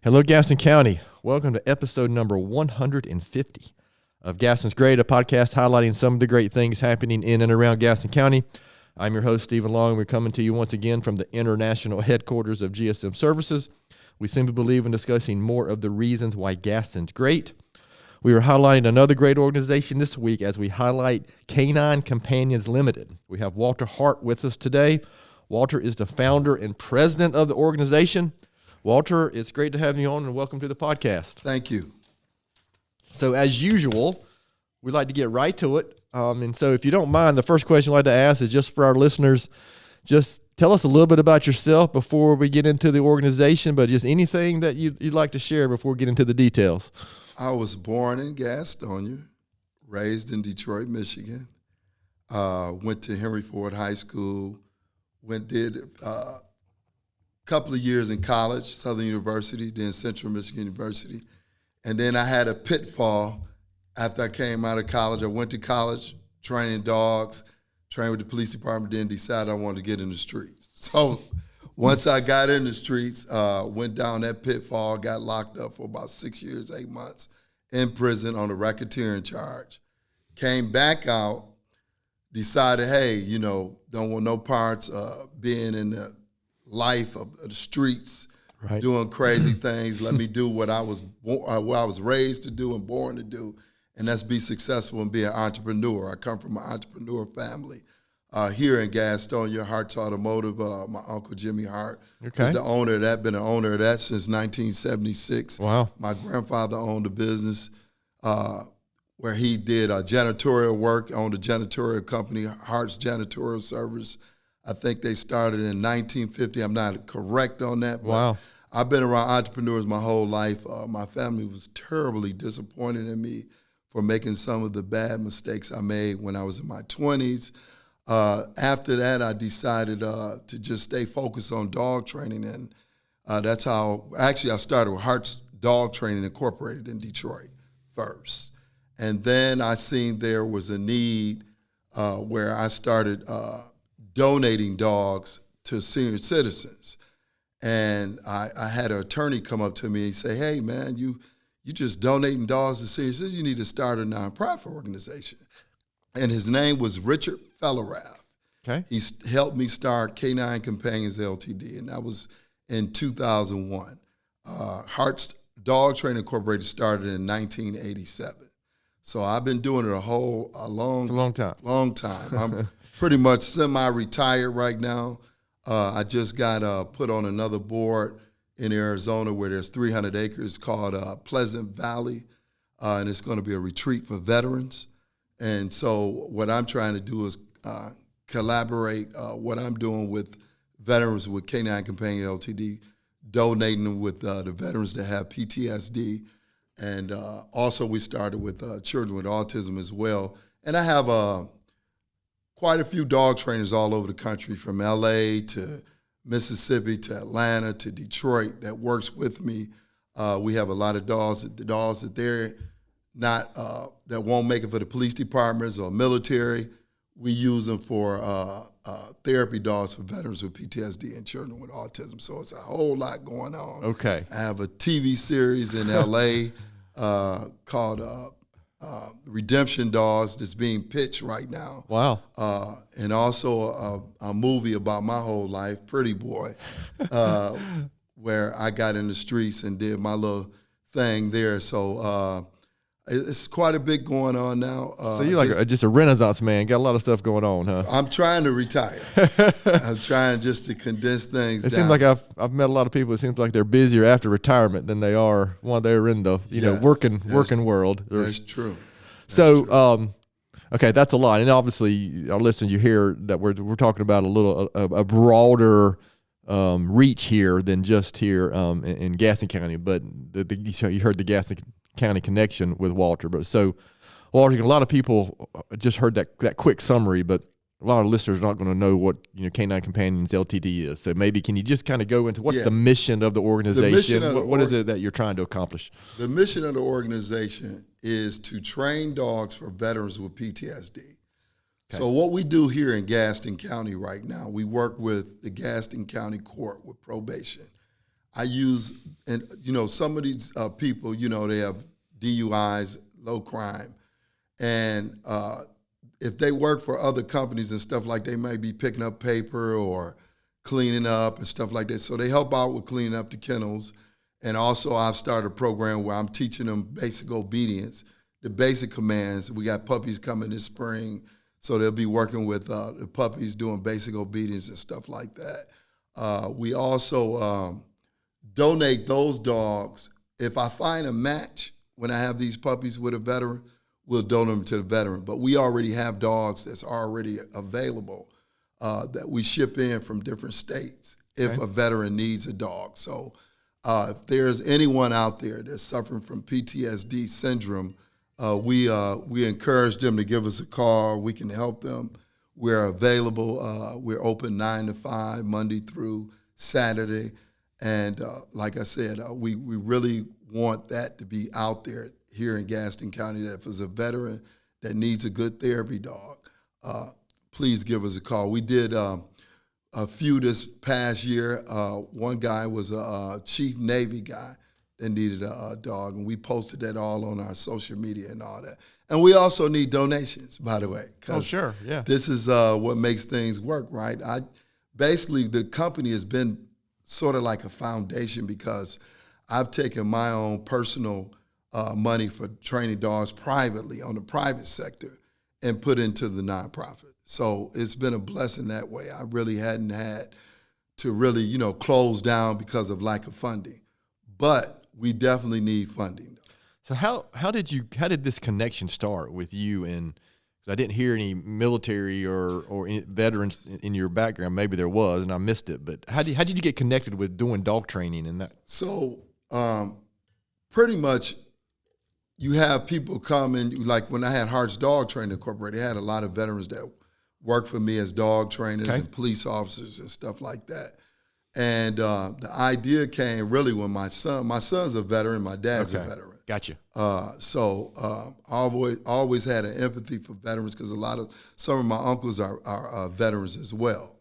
Hello, Gaston County. Welcome to episode number 150 of Gaston's Great, a podcast highlighting some of the great things happening in and around Gaston County. I'm your host, Stephen Long. We're coming to you once again from the international headquarters of GSM Services. We simply believe in discussing more of the reasons why Gaston's great. We are highlighting another great organization this week as we highlight Canine Companions Ltd. We have Walter Hart with us today. Walter is the founder and president of the organization. Walter, it's great to have you on, and welcome to the podcast. Thank you. So as usual, we like to get right to it. And so if you don't mind, the first question I'd like to ask is just for our listeners, just tell us a little bit about yourself before we get into the organization, but just anything that you'd like to share before we get into the details. I was born in Gastonia, raised in Detroit, Michigan, went to Henry Ford High School, did couple of years in college, Southern University, then Central Michigan University. And then I had a pitfall after I came out of college. I went to college training dogs, trained with the police department, then decided I wanted to get in the streets. So once I got in the streets, went down that pitfall, got locked up for about 6 years, 8 months in prison on a racketeering charge. Came back out, decided, hey, don't want no parts being in the life of the streets, right, doing crazy things. Let me do what I was raised to do and born to do, and that's be successful and be an entrepreneur. I come from an entrepreneur family here in Gastonia. Hart's Automotive. My uncle Jimmy Hart is the owner of that. Been an owner of that since 1976. Wow. My grandfather owned a business where he did janitorial work, owned a janitorial company, Hart's Janitorial Service. I think they started in 1950. I'm not correct on that, but wow. I've been around entrepreneurs my whole life. My family was terribly disappointed in me for making some of the bad mistakes I made when I was in my 20s. After that, I decided to just stay focused on dog training, and that's how, actually, I started with Hart's Dog Training Incorporated in Detroit first. And then I seen there was a need where I started donating dogs to senior citizens. And I had an attorney come up to me and say, hey, man, you just donating dogs to senior citizens, you need to start a nonprofit organization. And his name was Richard Fellerath. Okay. He helped me start Canine Companions Ltd, and that was in 2001. Hart's Dog Training Incorporated started in 1987. So I've been doing it a long time. Long time. I'm pretty much semi-retired right now. I just got put on another board in Arizona where there's 300 acres called Pleasant Valley, and it's going to be a retreat for veterans. And so what I'm trying to do is collaborate what I'm doing with veterans with Canine Companions Ltd, donating them with the veterans that have PTSD. And also we started with children with autism as well. And I have quite a few dog trainers all over the country, from LA to Mississippi to Atlanta to Detroit, that works with me. We have a lot of dogs that they're not, that won't make it for the police departments or military. We use them for therapy dogs for veterans with PTSD and children with autism. So it's a whole lot going on. Okay. I have a TV series in LA called Redemption Dogs that's being pitched right now. Wow. And also a movie about my whole life, Pretty Boy, where I got in the streets and did my little thing there. So it's quite a bit going on now. So you're just a renaissance man. Got a lot of stuff going on, huh? I'm trying to retire. I'm trying just to condense things down. It seems like I've met a lot of people. It seems like they're busier after retirement than they are while they're in the working world. That's true. Okay, that's a lot. And obviously, our listeners, you hear that we're talking about a broader reach here than just here in Gaston County. But you heard the Gaston County connection with Walter. But so, Walter, a lot of people just heard that quick summary, but a lot of listeners are not going to know what Canine Companions Ltd is. So maybe can you just kind of go into what's the mission of the organization? What is it that you're trying to accomplish? The mission of the organization is to train dogs for veterans with PTSD. Okay. So what we do here in Gaston County right now, we work with the Gaston County Court with probation. I use, and some of these people, they have DUIs, low crime, and if they work for other companies and stuff like, they might be picking up paper or cleaning up and stuff like that. So they help out with cleaning up the kennels. And also I've started a program where I'm teaching them basic obedience, the basic commands. We got puppies coming this spring, so they'll be working with the puppies doing basic obedience and stuff like that. We also donate those dogs. If I find a match when I have these puppies with a veteran, we'll donate them to the veteran. But we already have dogs that's already available that we ship in from different states if a veteran needs a dog. So if there's anyone out there that's suffering from PTSD syndrome, we encourage them to give us a call. We can help them. We're available. We're open 9 to 5, Monday through Saturday. And like I said, we really want that to be out there here in Gaston County, that if there's a veteran that needs a good therapy dog, please give us a call. We did a few this past year. One guy was a Chief Navy guy that needed a dog, and we posted that all on our social media and all that. And we also need donations, by the way. Oh, sure, yeah. This is what makes things work, right? Basically, the company has been sort of like a foundation because I've taken my own personal money for training dogs privately on the private sector and put into the nonprofit. So it's been a blessing that way. I really hadn't had to really, close down because of lack of funding. But we definitely need funding. So how did this connection start with you? And cause I didn't hear any military or veterans in your background. Maybe there was, and I missed it. But how did you get connected with doing dog training and that? So pretty much, you have people come in, like when I had Hart's Dog Training Incorporated, they had a lot of veterans that worked for me as dog trainers and police officers and stuff like that. And the idea came really when my son's a veteran, my dad's a veteran. Gotcha. So I always had an empathy for veterans because some of my uncles are veterans as well.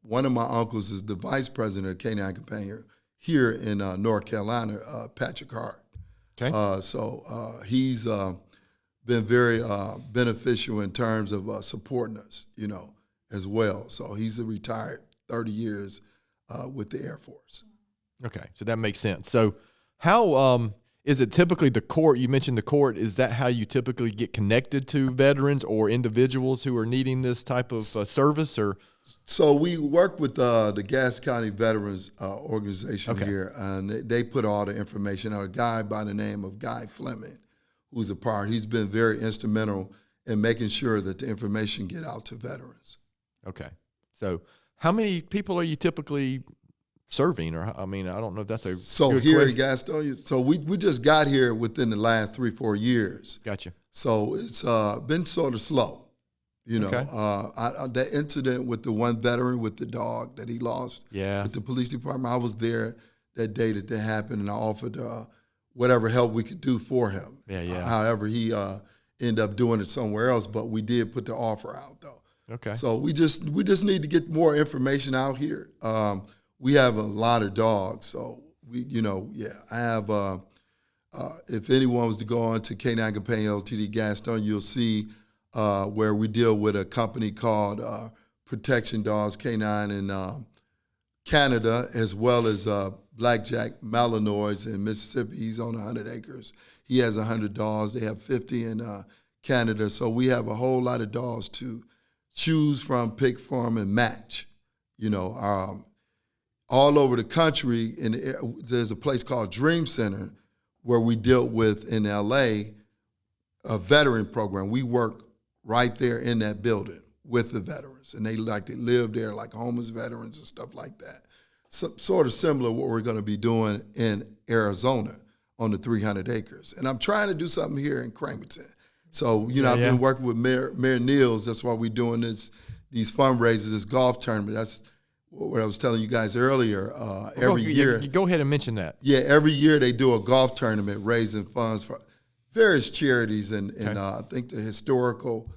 One of my uncles is the vice president of Canine Companions here in North Carolina, Patrick Hart. Okay. So he's been very beneficial in terms of supporting us, as well. So he's a retired 30 years with the Air Force. Okay, so that makes sense. So how is it typically the court? You mentioned the court. Is that how you typically get connected to veterans or individuals who are needing this type of service? Or so we work with the Gaston County Veterans Organization here, and they put all the information out. A guy by the name of Guy Fleming, who's a part. He's been very instrumental in making sure that the information get out to veterans. Okay, so how many people are you typically serving? Or I don't know if that's a so here in Gastonia. So we just got here within the last 3-4 years. Gotcha. So it's been sort of slow. That incident with the one veteran with the dog that he lost with the police department, I was there that day that happened, and I offered whatever help we could do for him. However, he ended up doing it somewhere else, but we did put the offer out, though. Okay. So we just need to get more information out here. We have a lot of dogs, so I have. If anyone was to go on to Canine Companions Ltd. Gastonia, you'll see where we deal with a company called Protection Dogs Canine in Canada, as well as Blackjack Malinois in Mississippi. He's on 100 acres. He has 100 dogs. They have 50 in Canada. So we have a whole lot of dogs to choose from, pick from, and match. All over the country, and there's a place called Dream Center where we dealt with in LA a veteran program. We work right there in that building with the veterans, and they live there like homeless veterans and stuff like that. So, sort of similar to what we're going to be doing in Arizona on the 300 acres. And I'm trying to do something here in Cramerton. So, I've been working with Mayor Niels. That's why we're doing these fundraisers, this golf tournament. That's what I was telling you guys earlier. Every year. Go ahead and mention that. Yeah, every year they do a golf tournament raising funds for various charities, and I think the historical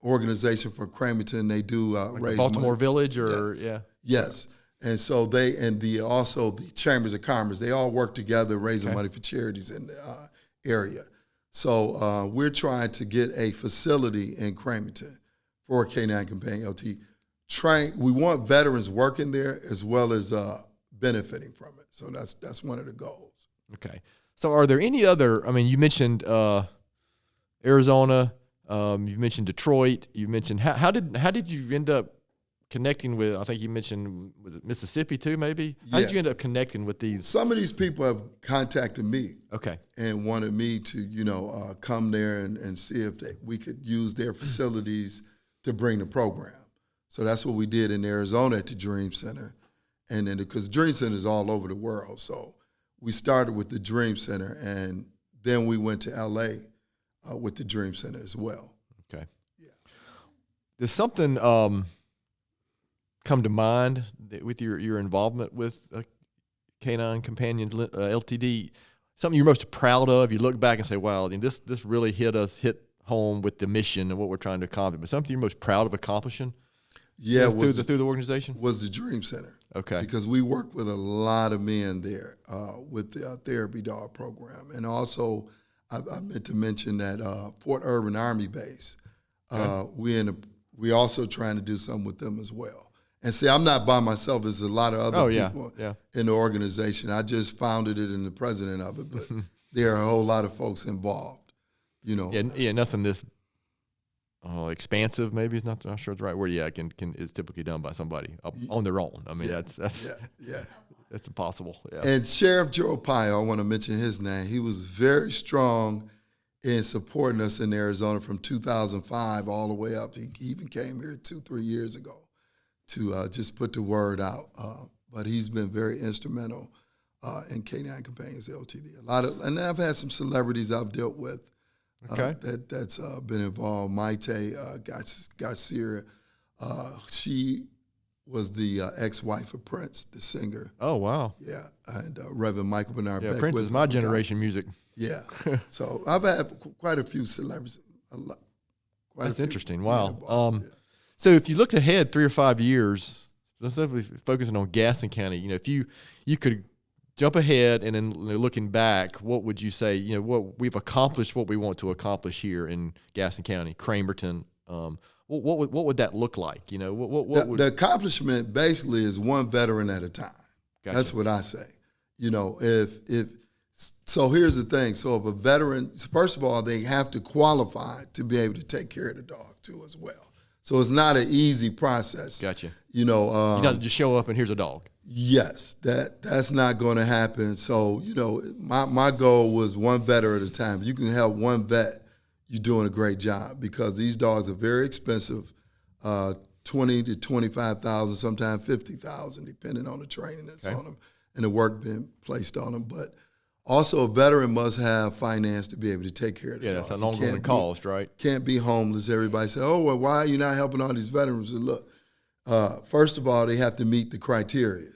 organization for Cramerton, they do like raise Baltimore money. Village or Yes. And so also the Chambers of Commerce, they all work together raising money for charities in the area. So we're trying to get a facility in Cramerton for Canine Companions Ltd. We want veterans working there as well as benefiting from it. So that's one of the goals. Okay. So are there any other, I mean, you mentioned Arizona, you mentioned Detroit, you mentioned, how did you end up connecting with, I think you mentioned, was it Mississippi too, maybe? How did you end up connecting with these? Some of these people have contacted me. Okay. And wanted me to, come there and see if we could use their facilities to bring the program. So that's what we did in Arizona at the Dream Center. And then, because Dream Center is all over the world, so we started with the Dream Center, and then we went to LA with the Dream Center as well. Okay. Yeah. Does something come to mind with your involvement with Canine Companions Ltd? Something you're most proud of? You look back and say, "Wow, this really hit home with the mission and what we're trying to accomplish." But something you're most proud of accomplishing? Yeah, through the organization was the Dream Center. Okay. Because we work with a lot of men there with the therapy dog program, and also I meant to mention that Fort Irwin Army Base. We also trying to do something with them as well. And see, I'm not by myself. There's a lot of other people in the organization. I just founded it and the president of it, but there are a whole lot of folks involved. Yeah, nothing this expansive. Maybe it's not sure it's the right word. Yeah, is typically done by somebody on their own. I mean, that's that's impossible. Yeah. And Sheriff Joe Pio, I want to mention his name. He was very strong in supporting us in Arizona from 2005 all the way up. He even came here 2-3 years ago to just put the word out. But he's been very instrumental in Canine Companions Ltd. And I've had some celebrities I've dealt with that's been involved. Maite Garcia, she was the ex-wife of Prince, the singer. Oh, wow. Yeah, and Reverend Michael Bernard Beck. Prince is my generation music. Yeah, so I've had quite a few celebrities. That's interesting. Wow. So if you looked ahead 3 or 5 years, specifically focusing on Gaston County, if you could jump ahead and then looking back, what would you say? What we've accomplished, what we want to accomplish here in Gaston County, Cramerton. What would that look like? The accomplishment basically is one veteran at a time. Gotcha. That's what I say. So here's the thing. So if a veteran, first of all, they have to qualify to be able to take care of the dog too as well. So it's not an easy process. Gotcha. You don't just show up and here's a dog. Yes, that's not going to happen. So, my goal was one vet at a time. If you can help one vet, you're doing a great job, because these dogs are very expensive, $20,000 to $25,000, sometimes $50,000, depending on the training that's on them and the work being placed on them. But also, a veteran must have finance to be able to take care of the dog. That's an ongoing cost, right? Can't be homeless. Everybody say, "Oh, well, why are you not helping all these veterans?" Look, first of all, they have to meet the criteria,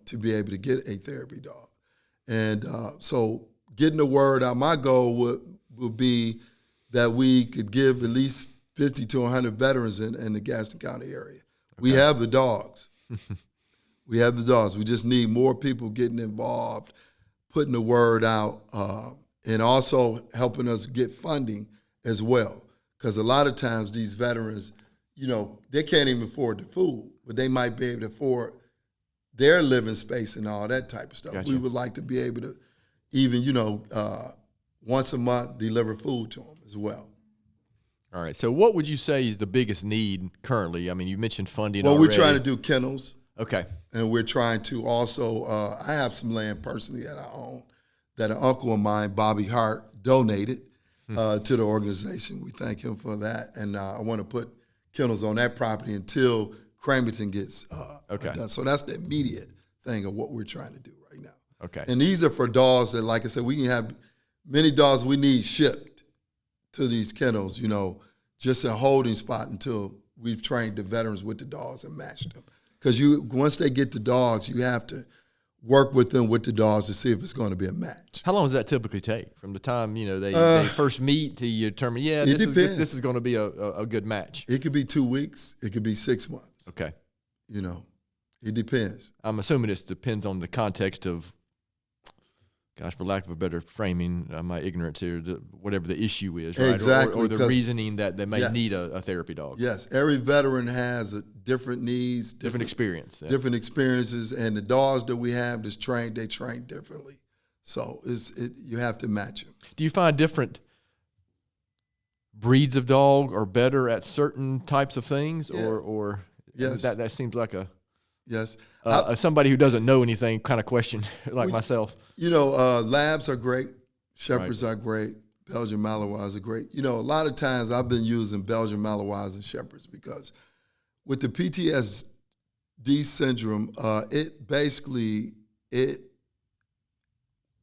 to be able to get a therapy dog. And so getting the word out, my goal would be that we could give at least 50 to 100 veterans in the Gaston County area. Okay. We have the dogs. We have the dogs. We just need more people getting involved, putting the word out, and also helping us get funding as well. Because a lot of times these veterans, they can't even afford the food, but they might be able to afford their living space and all that type of stuff. Gotcha. We would like to be able to even, once a month deliver food to them as well. All right. So what would you say is the biggest need currently? I mean, you mentioned funding already. We're trying to do kennels. Okay. And we're trying to also, I have some land personally that I own that an uncle of mine, Bobby Hart, donated to the organization. We thank him for that. And I want to put kennels on that property until Cramerton gets done. So that's the immediate thing of what we're trying to do right now. Okay. And these are for dogs that, like I said, we can have many dogs we need shipped to these kennels, just a holding spot until we've trained the veterans with the dogs and matched them. Because once they get the dogs, you have to work with them with the dogs to see if it's going to be a match. How long does that typically take from the time they first meet to you determine? Yeah, this is going to be a good match. It could be 2 weeks. It could be 6 months. Okay. It depends. I'm assuming it depends on the context of, gosh, for lack of a better framing, my ignorance here, whatever the issue is, right? Exactly. Or the reasoning that they may yes. need a therapy dog. Yes, every veteran has different needs, different experience, different experiences, and the dogs that we have that's trained, they train differently. So you have to match them. Do you find different breeds of dog are better at certain types of things, or yes, that seems like a yes somebody who doesn't know anything kind of question like myself. Labs are great, Shepherds are great, Belgian Malinois are great. A lot of times I've been using Belgian Malinois and Shepherds because with the PTSD syndrome,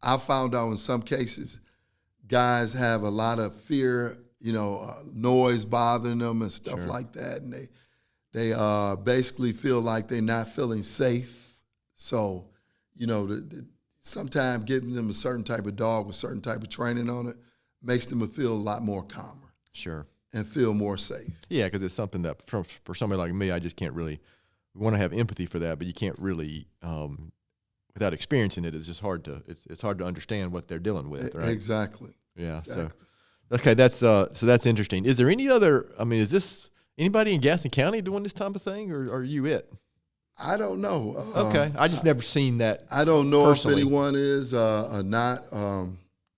I found out in some cases guys have a lot of fear, noise bothering them and stuff Sure. like that, and they basically feel like they're not feeling safe. So, sometimes giving them a certain type of dog with certain type of training on it makes them feel a lot more calmer. Sure. And feel more safe. Yeah, because it's something that for somebody like me, I just can't really. We want to have empathy for that, but you can't really, without experiencing it, it's just hard to. It's hard to understand what they're dealing with. Right? Exactly. Yeah. Exactly. So, okay, that's interesting. Is there any other? I mean, is this anybody in Gaston County doing this type of thing, or are you it? I don't know. Okay, I just never seen that. I don't know personally. if anyone is or not.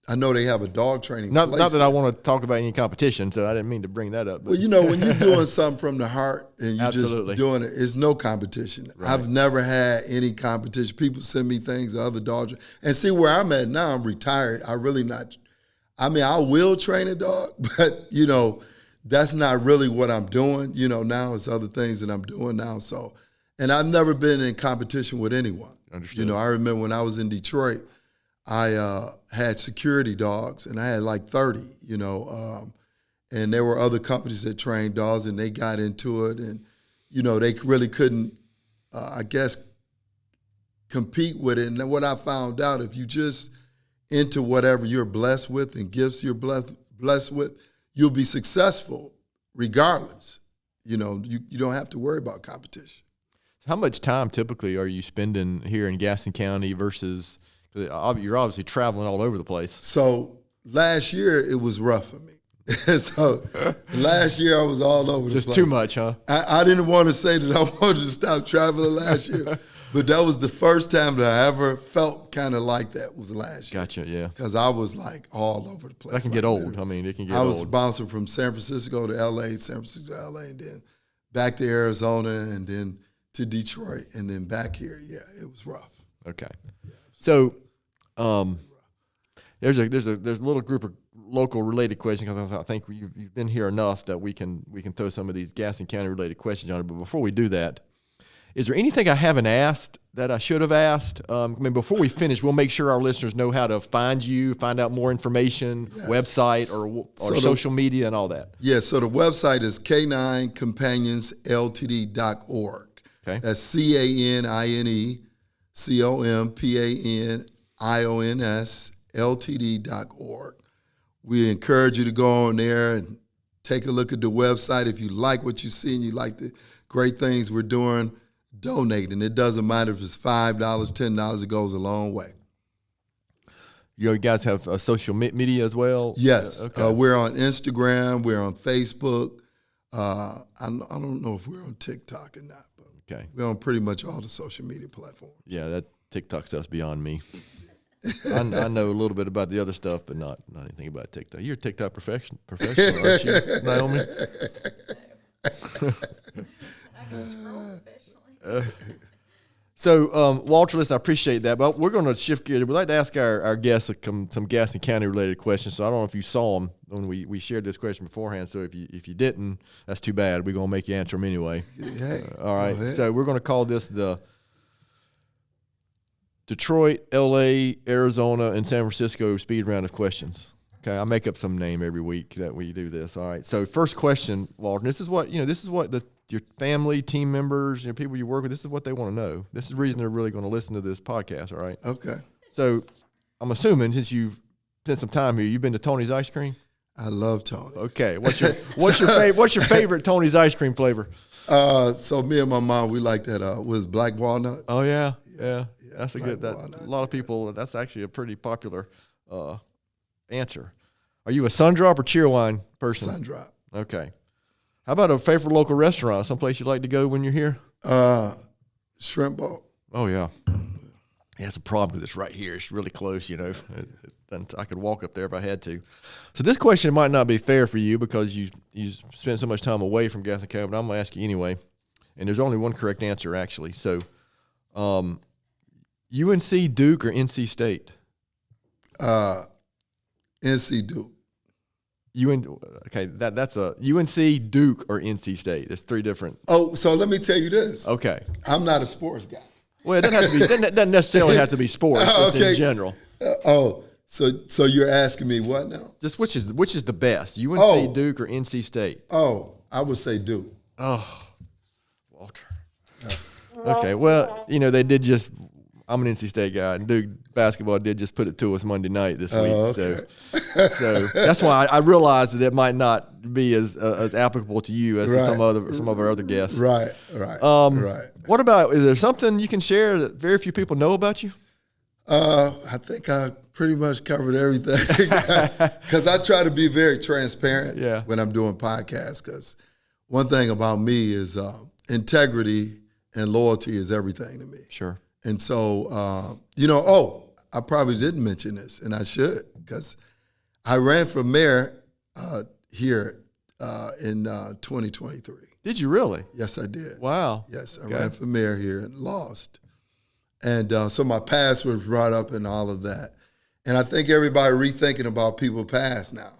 I know they have a dog training Not place. that I want to talk about any competition, so I didn't mean to bring that up. But. Well, when you're doing something from the heart and you're Absolutely. just doing it, it's no competition. Right. I've never had any competition. People send me things, other dogs. And see where I'm at now, I'm retired. I really not, I mean, I will train a dog, but, that's not really what I'm doing. Now it's other things that I'm doing now. So, and I've never been in competition with anyone. Understood. I remember when I was in Detroit, I had security dogs, and I had like 30, and there were other companies that trained dogs, and they got into it, and, they really couldn't, I guess, compete with it. And what I found out, if you just into whatever you're blessed with and gifts you're blessed with, you'll be successful regardless. You don't have to worry about competition. How much time typically are you spending here in Gaston County versus? You're obviously traveling all over the place. So last year it was rough for me. So last year I was all over the place. Just too much, huh? I didn't want to say that I wanted to stop traveling last year, but that was the first time that I ever felt kind of like that was last year. Gotcha, yeah. Because I was like all over the place. That can get old. I mean, it can get old. old. I was bouncing from San Francisco to L.A., San Francisco to L.A., and then back to Arizona, and then to Detroit, and then back here. Yeah, it was rough. Okay. So there's a little group of local related questions, because I think you've been here enough that we can throw some of these Gaston County related questions on it. But before we do that, is there anything I haven't asked that I should have asked? Before we finish, we'll make sure our listeners know how to find you, find out more information, yes. Website or social media and all that. Yeah, so the website is caninecompanions.ltd.org. Okay. That's CanineCompanionsLtd.org. We encourage you to go on there and take a look at the website. If you like what you see and you like the great things we're doing, donate. And it doesn't matter if it's $5, $10, it goes a long way. You guys have social media as well? Yes. Okay. We're on Instagram. We're on Facebook. I don't know if we're on TikTok or not. Okay. We're on pretty much all the social media platforms. Yeah, that TikTok stuff's beyond me. I know a little bit about the other stuff, but not anything about TikTok. You're a TikTok professional, aren't you, Naomi? I can scroll professionally. So, Walter, listen, I appreciate that, but we're going to shift gears. We'd like to ask our guests some Gaston County-related questions. So I don't know if you saw them when we shared this question beforehand. So if you didn't, that's too bad. We're going to make you answer them anyway. Hey, all right. So we're going to call this the Detroit, L.A., Arizona, and San Francisco speed round of questions. Okay, I make up some name every week that we do this. All right. So first question, Walter. This is what your family, team members, people you work with, this is what they want to know. This is the reason they're really going to listen to this podcast, all right? Okay. So I'm assuming since you've spent some time here, you've been to Tony's Ice Cream? I love Tony's. Okay. What's your favorite Tony's ice cream flavor? So me and my mom, we like that. Was black walnut? Oh yeah. That's a good. walnut, A lot of people. That's actually a pretty popular answer. Are you a sun drop or cheerwine person? Sun drop. Okay. How about a favorite local restaurant? Someplace you like to go when you're here? Shrimp bowl. Oh yeah. Yeah, it's a problem because it's right here. It's really close, you know. I could walk up there if I had to. So this question might not be fair for you because you spent so much time away from Gastonia County, but I'm going to ask you anyway. And there's only one correct answer, actually. So UNC, Duke, or NC State? NC Duke. Okay, that's a UNC, Duke, or NC State. There's three different. Oh, so let me tell you this. Okay. I'm not a sports guy. Well, it doesn't have to be. Doesn't necessarily have to be sports, just in general. So you're asking me what now? Just which is the best, UNC, Duke, or NC State? Oh, I would say Duke. Oh, Walter. Okay, well, you know, they did just. I'm an NC State guy, and Duke basketball did just put it to us Monday night this week. Okay. So that's why I realized that it might not be as applicable to you as to some of our other guests. Right. What about, is there something you can share that very few people know about you? I think I pretty much covered everything because I try to be very transparent when I'm doing podcasts. Because one thing about me is integrity and loyalty is everything to me. Sure. And so, I probably didn't mention this, and I should, because I ran for mayor here in 2023. Did you really? Yes, I did. Wow. Yes, I ran for mayor here and lost. And so my past was brought up and all of that. And I think everybody rethinking about people's past now,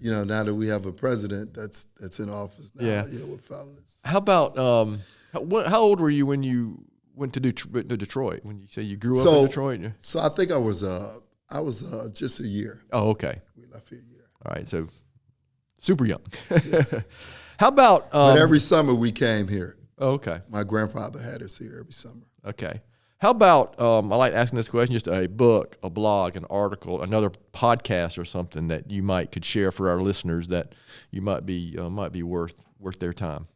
now that we have a president that's in office now, with felons. How about, how old were you when you went to Detroit? When you say you grew up in Detroit? So I think I was just a year. Oh, okay. We left here a year. All right, so super young. How about? But every summer we came here. Oh, okay. My grandfather had us here every summer. Okay. How about? I like asking this question. Just a book, a blog, an article, another podcast, or something that you could share for our listeners that you might be worth their time.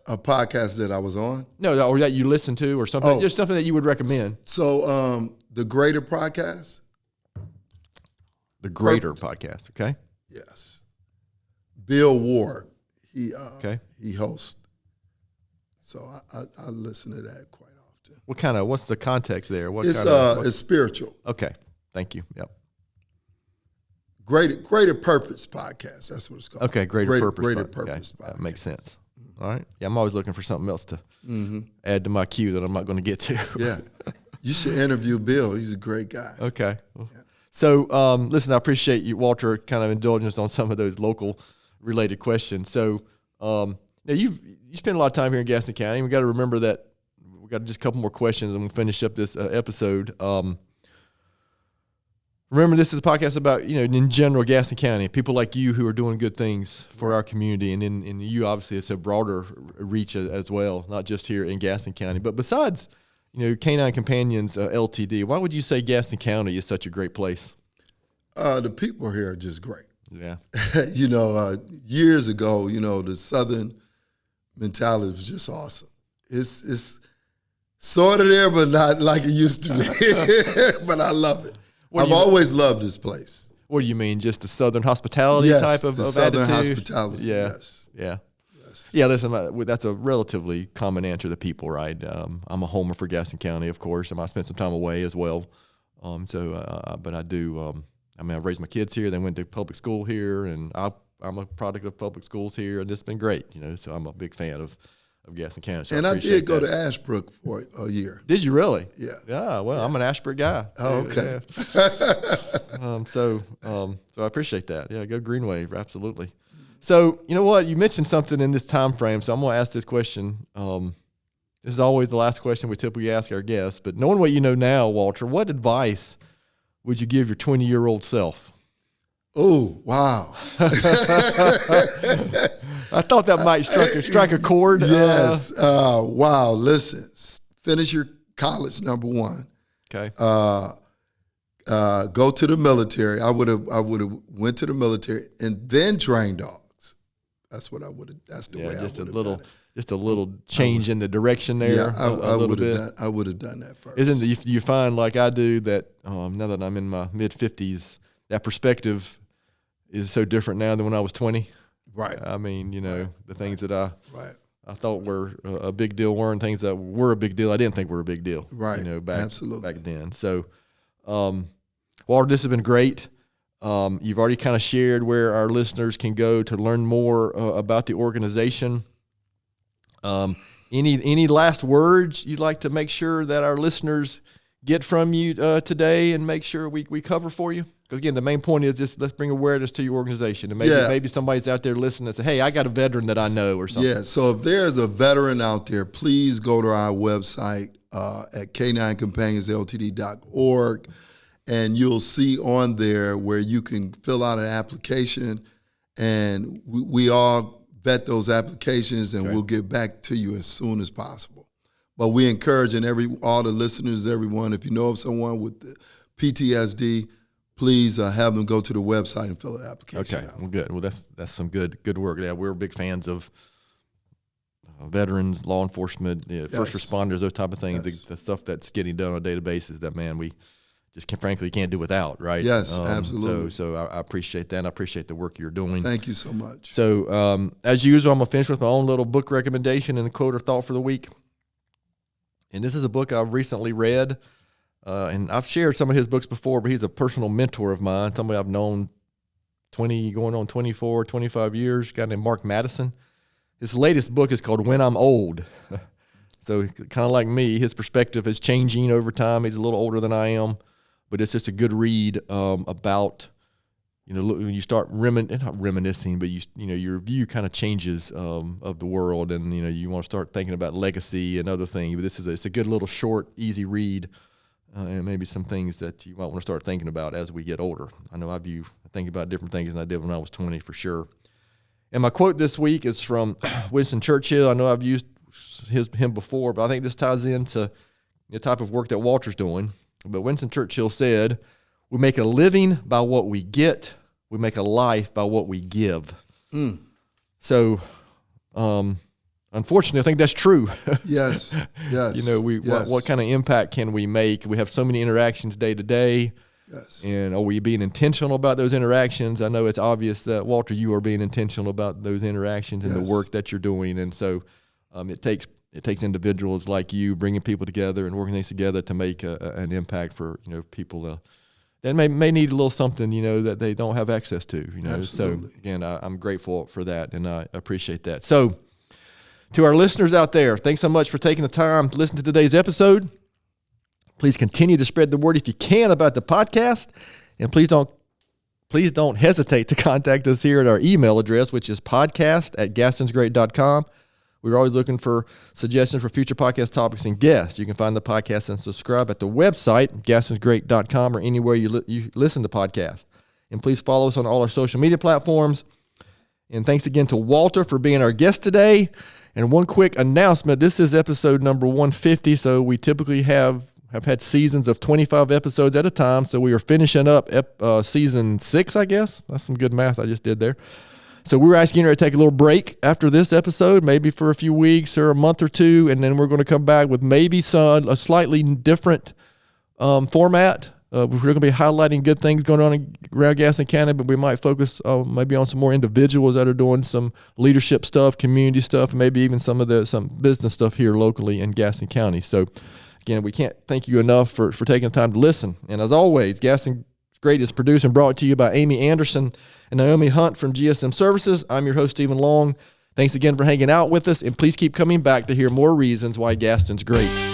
A podcast that I was on? No, or that you listen to, or something. Just something that you would recommend. So, the Greater podcast. The Greater podcast. Okay. Yes. Bill Ward. He hosts. So I listen to that quite often. What's the context there? It's spiritual. Okay. Thank you. Yep. Greater Purpose podcast. That's what it's called. Okay. Greater Purpose podcast. That makes sense. All right. Yeah, I'm always looking for something else to add to my queue that I'm not going to get to. Yeah. You should interview Bill. He's a great guy. Okay. So, listen, I appreciate you, Walter, kind of indulging us on some of those local related questions. So, now you spend a lot of time here in Gastonia County. We got to remember that we got just a couple more questions and we'll finish up this episode. Remember, this is a podcast about, in general, Gastonia County, people like you who are doing good things for our community. And in you, obviously, it's a broader reach as well, not just here in Gastonia County. But besides, Canine Companions Ltd, why would you say Gastonia County is such a great place? The people here are just great. Yeah. Years ago, the Southern mentality was just awesome. It's sort of there, but not like it used to be. But I love it. I've always loved this place. What do you mean? Just the Southern hospitality type of Southern attitude? Hospitality, yes. Yeah. Yeah, listen, that's a relatively common answer to people, right? I'm a homer for Gastonia County, of course, and I spent some time away as well. But I do, I've raised my kids here. They went to public school here, and I'm a product of public schools here, and it's been great, so I'm a big fan of Gastonia County. So and I did go to Ashbrook for a year. Did you really? Yeah. Yeah, well, I'm an Ashbrook guy. Oh, okay. Yeah. So I appreciate that. Yeah, go Green Wave, absolutely. So, you know what? You mentioned something in this time frame, so I'm going to ask this question. This is always the last question we typically ask our guests, but knowing what you know now, Walter, what advice would you give your 20-year-old self? Oh, wow. I thought that might strike a chord. Yes. Wow. Listen, finish your college, number one. Okay. Go to the military. I would have went to the military and then trained dogs. That's what I would have. That's the way I would have done it. just a little change in the direction there. Yeah, a little bit. I would have done that first. Isn't it, you find like I do that now that I'm in my mid-50s, that perspective is so different now than when I was 20. Right. I mean, the things that I thought were a big deal weren't things that were a big deal. I didn't think were a big deal. Right. Back Absolutely. then. So, Walter, this has been great. You've already kind of shared where our listeners can go to learn more about the organization. Any last words you'd like to make sure that our listeners get from you today and make sure we cover for you? Because again, the main point is just let's bring awareness to your organization, and maybe somebody's out there listening and say, "Hey, I got a veteran that I know," or something. Yeah. So if there's a veteran out there, please go to our website at caninecompanions.ltd.org, and you'll see on there where you can fill out an application, and we all vet those applications, and we'll get back to you as soon as possible. But we encourage all the listeners, everyone, if you know of someone with the PTSD, please have them go to the website and fill the application out. Well, good. Well, that's some good work. Yeah, we're big fans of veterans, law enforcement, first responders, those type of things. Yes. The stuff that's getting done on a daily basis that, man, we just frankly can't do without, right? Yes, absolutely. So I appreciate that, and I appreciate the work you're doing. Thank you so much. So as usual, I'm going to finish with my own little book recommendation and a quote or thought for the week. And this is a book I've recently read. And I've shared some of his books before, but he's a personal mentor of mine, somebody I've known 25 years, a guy named Mark Madison. His latest book is called When I'm Old. So kind of like me, his perspective is changing over time. He's a little older than I am, but it's just a good read about, when you start not reminiscing, but your view kind of changes of the world, and you want to start thinking about legacy and other things. But it's a good little short, easy read. And maybe some things that you might want to start thinking about as we get older. I know I think about different things than I did when I was 20 for sure. And my quote this week is from Winston Churchill. I know I've used him before, but I think this ties into the type of work that Walter's doing. But Winston Churchill said, "We make a living by what we get. We make a life by what we give." So, unfortunately, I think that's true. Yes. What kind of impact can we make? We have so many interactions day to day. Yes. And are we being intentional about those interactions? I know it's obvious that, Walter, you are being intentional about those interactions and the work that you're doing. And so it takes individuals like you bringing people together and working things together to make an impact for people that may need a little something that they don't have access to. Absolutely. So again, I'm grateful for that, and I appreciate that. So, to our listeners out there, thanks so much for taking the time to listen to today's episode. Please continue to spread the word if you can about the podcast, and please don't hesitate to contact us here at our email address, which is podcast@gastonsgreat.com. We're always looking for suggestions for future podcast topics and guests. You can find the podcast and subscribe at the website, gastonsgreat.com, or anywhere you listen to podcasts. And please follow us on all our social media platforms. And thanks again to Walter for being our guest today. And one quick announcement, this is episode number 150, so we typically have had seasons of 25 episodes at a time, so we are finishing up season 6, I guess. That's some good math I just did there. So we're asking her to take a little break after this episode, maybe for a few weeks or a month or two, and then we're going to come back with maybe a slightly different format. We're going to be highlighting good things going on around Gaston County, but we might focus maybe on some more individuals that are doing some leadership stuff, community stuff, and maybe even some business stuff here locally in Gaston County. So, again, we can't thank you enough for taking the time to listen. And as always, Gaston Great is produced and brought to you by Amy Anderson and Naomi Hunt from GSM Services. I'm your host, Stephen Long. Thanks again for hanging out with us, and please keep coming back to hear more reasons why Gaston's great.